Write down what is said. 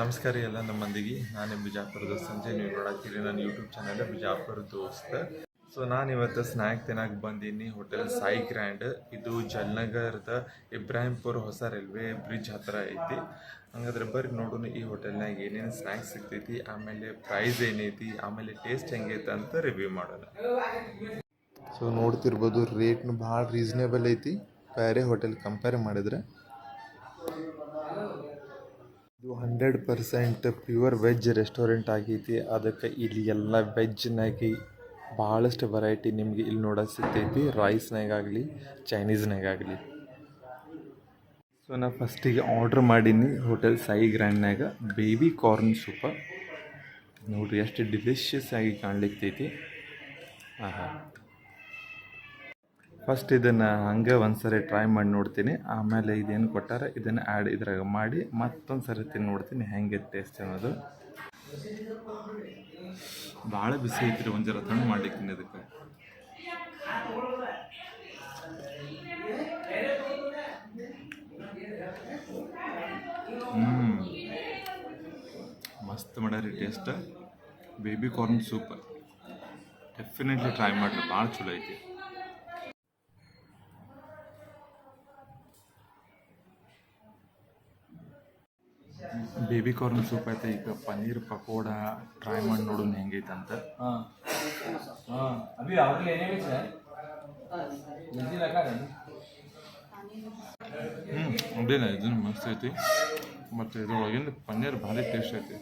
ನಮಸ್ಕಾರ ಎಲ್ಲ ನಮ್ಮ ಮಂದಿಗೆ. ನಾನು ಬಿಜಾಪುರದ ಸಂಜೆ ನೀವು ನೋಡತ್ತೀರಿ ನನ್ನ ಯೂಟ್ಯೂಬ್ ಚಾನಲ್ ಬಿಜಾಪುರ ದೋಸ್ತ. ಸೊ ನಾನು ಇವತ್ತು ಸ್ನ್ಯಾಕ್ ತಿನ್ನಕ್ಕೆ ಬಂದೀನಿ ಹೋಟೆಲ್ ಸಾಯಿ ಗ್ರ್ಯಾಂಡ್. ಇದು ಜಲ್ನಗರದ ಇಬ್ರಾಹಿಂಪುರ ಹೊಸ ರೈಲ್ವೆ ಬ್ರಿಡ್ಜ್ ಹತ್ರ ಐತಿ. ಹಂಗಾದ್ರೆ ಬರ್ರಿ ನೋಡೋಣ ಈ ಹೋಟೆಲ್ನಾಗ ಏನೇನು ಸ್ನ್ಯಾಕ್ಸ್ ಸಿಗ್ತೈತಿ, ಆಮೇಲೆ ಪ್ರೈಸ್ ಏನೈತಿ, ಆಮೇಲೆ ಟೇಸ್ಟ್ ಹೆಂಗೈತೆ ಅಂತ ರಿವ್ಯೂ ಮಾಡೋಣ. ಸೊ ನೋಡ್ತಿರ್ಬೋದು ರೇಟ್ನು ಭಾಳ ರೀಸನೇಬಲ್ ಐತಿ ಬೇರೆ ಹೋಟೆಲ್ ಕಂಪೇರ್ ಮಾಡಿದ್ರೆ. ಇದು 100% ಪ್ಯೂರ್ ವೆಜ್ ರೆಸ್ಟೋರೆಂಟ್ ಆಗೈತಿ. ಅದಕ್ಕೆ ಇಲ್ಲಿ ಎಲ್ಲ ವೆಜ್ನಾಗಿ ಭಾಳಷ್ಟು ವೆರೈಟಿ ನಿಮಗೆ ಇಲ್ಲಿ ನೋಡೋಕೆ ಸಿಗ್ತೈತಿ, ರೈಸ್ನಾಗಾಗಲಿ ಚೈನೀಸ್ನಾಗಾಗಲಿ. ಸೊ ನಾ ಫಸ್ಟಿಗೆ ಆರ್ಡ್ರ್ ಮಾಡೀನಿ ಹೋಟೆಲ್ ಸಾಯಿ ಗ್ರ್ಯಾಂಡ್ನಾಗ ಬೇಬಿ ಕಾರ್ನ್ ಸೂಪ. ನೋಡಿರಿ ಎಷ್ಟು ಡಿಲಿಷಿಯಸ್ ಆಗಿ ಕಾಣ್ಲಿಕ್ಕೈತಿ. ಫಸ್ಟ್ ಇದನ್ನು ಹಂಗೆ ಒಂದು ಸರಿ ಟ್ರೈ ಮಾಡಿ ನೋಡ್ತೀನಿ, ಆಮೇಲೆ ಇದೇನು ಕೊಟ್ಟಾರ ಇದನ್ನು ಆ್ಯಡ್ ಇದ್ರಾಗ ಮಾಡಿ ಮತ್ತೊಂದು ಸರಿ ತಿಂದು ನೋಡ್ತೀನಿ ಹೆಂಗೆ ಟೇಸ್ಟ್ ಅನ್ನೋದು. ಭಾಳ ಬಿಸಿ ಐತ್ರಿ, ಒಂದು ಜರ ತಣ್ಣು ಮಾಡ್ಲಿಕ್ತೀನಿ ಅದಕ್ಕೆ. ಮಸ್ತ್ ಮಾಡ್ಯಾರಿ taste. Baby corn soup definitely try ಮಾಡಿರಿ, ಭಾಳ ಚಲೋ ಐತಿ. ಬೇಬಿ ಕಾರ್ನ್ ಸೂಪ್ ಐತೆ. ಈಗ ಪನ್ನೀರ್ ಪಕೋಡ ಟ್ರೈ ಮಾಡಿ ನೋಡೋಣ ಹೆಂಗೈತೆ ಅಂತ. ಅದೇನ ಇದನ್ನು ಮಸ್ತ್ ಐತಿ, ಮತ್ತು ಇದ್ರೊಳಗಿಂದ ಪನ್ನೀರ್ ಭಾರಿ ಟೇಸ್ಟ್ ಐತಿ.